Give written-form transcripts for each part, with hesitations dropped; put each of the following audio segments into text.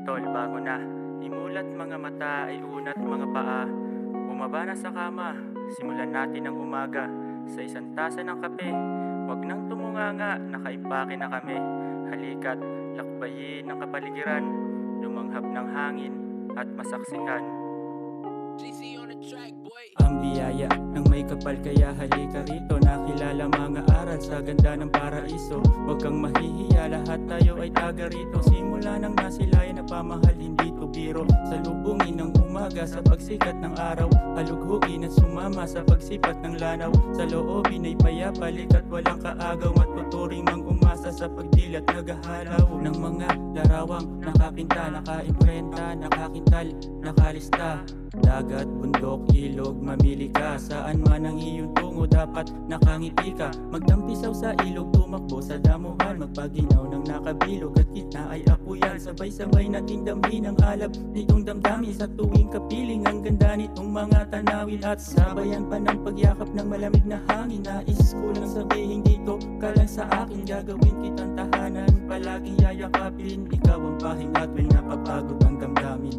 Tol, bago na. Imulat mga mata ay unat mga paa. Bumaba na sa kama. Simulan natin ang umaga sa isang tasa ng kape. Huwag nang tumunganga, nakaimpake na kami. Halika't lakbayin ang kapaligiran, lumanghap ng hangin at masaksihan ang biyaya ng may kapal, kaya halika rito. Nakilala mga aral sa ganda ng paraiso. Huwag kang mahihiya, lahat tayo ay taga rito. Simula nang nasilayan na pamahal, hindi to biro. Salubungin ng umaga sa pagsikat ng araw, halughugin at sumama sa pagsipat ng lanaw. Sa loobin ay payapa, likat walang kaagaw, matuturing mang umasa sa pagdilat naghahalaw ng mga larawang nakapinta, nakaimprenta, nakakintal, nakalista. Dagat, bundok, ilog, mamili ka. Saan man ang iyong tungo, dapat nakangiti ka. Magdampisaw sa ilog, tumakbo sa damuhan, magpaginaw ng nakabilog at gitna ay apuyan. Sabay-sabay nating damhin ang alab nitong damdamin sa tuwing kapiling. Ang ganda nitong mga tanawin at sabayan pa ng pagyakap ng malamig na hangin. Nais ko lang sabihin dito ka lang sa akin, gagawin kitang tahanan, palaging yayakapin. Ikaw ang pahinga tuwing napapagod ang damdamin.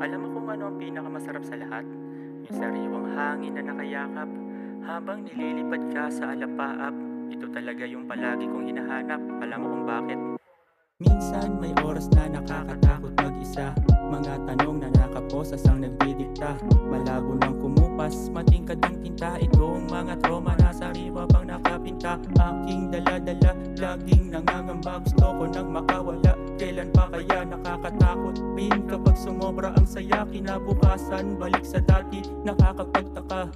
Alam mo kung ano ang pinakamasarap sa lahat? Yung sariwang hangin na nakayakap habang nililipad ka sa alapaap. Ito talaga yung palagi kong hinahanap. Alam mo kung bakit? Minsan may oras na nakakatakot mag-isa, mga tanong na nakaposas ang nagdidikta. Malabo nang kumupas, matingkad ang tinta. Itong mga trauma na sariwa pang nakapinta. Aking dala-dala, laging nangangamba. Gusto ko nang makawala, kailan pa kaya nakakatakot rin kapag sumobra ang saya. Kinabukasan, balik sa dati, nakakapagtaka,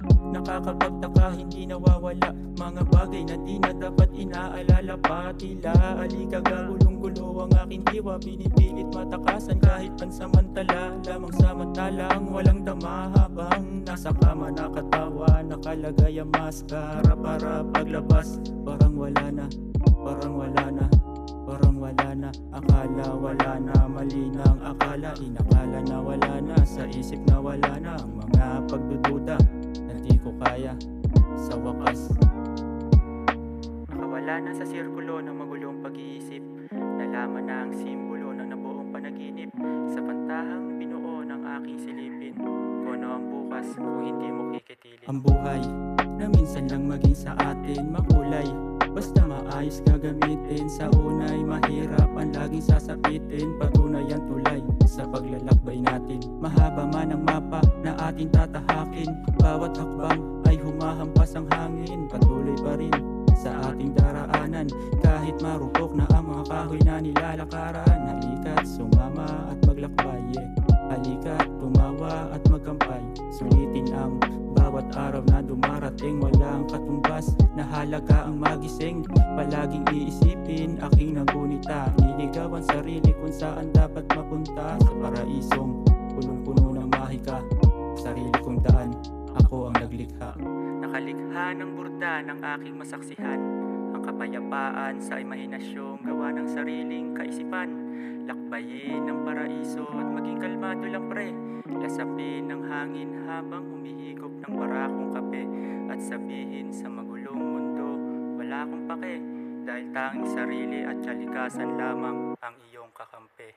hindi nawawala. Mga bagay na di na dapat inaalala pa. Tila aligaga, gulong-gulo ang aking diwa. Pinipilit matakasan kahit pansamantala, lamang samantalang walang dama. Habang nasa kama nakatawa, nakalagay ang maskara para paglabas. Parang wala na, parang wala na, parang wala na. Akala wala na, mali na ang akala. Inakala na wala na, sa isip na wala na. Ang mga pagdududa na di ko kaya sa wakas. Nakawala na sa sirkulo ng magulong pag-iisip. Nalaman na ang simbolo ng nabuong panaginip. Sa pantahang binuo ng aking silipin, kuno ang bukas kung hindi mo kikitilin. Ang buhay na minsan lang maging sa atin makulay, basta maayos gagamitin. Sa unay mahirapan, laging sasapitin. Patunay ang tulay sa paglalakbay natin. Mahaba man ang mapa na ating tatahakin, bawat hakbang ay humahampas ang hangin. Patuloy pa rin sa ating daraanan, kahit marupok na ang mga kahoy na nilalakaran. Halika't sumama at maglakbay, halika't tumawa at magkampay. Sulitin ang bawat araw na dumarating, walang katumbas na halaga ang magising. Palaging iisipin aking nagunita, niligaw ang sarili kung saan dapat mapunta. Sa paraisong punong-puno ng mahika, sarili kong daan, ako ang naglikha. Nakalikha ng burda ng aking masaksihan, ang kapayapaan sa imahinasyong gawa ng sariling kaisipan. Lakbayin ng paraiso at maging kalmado lang pre. Lasapin ng hangin habang humihigop ng barakong kape. At sabihin sa magulong mundo, wala akong pake, dahil tanging sarili at kalikasan lamang ang iyong kakampi.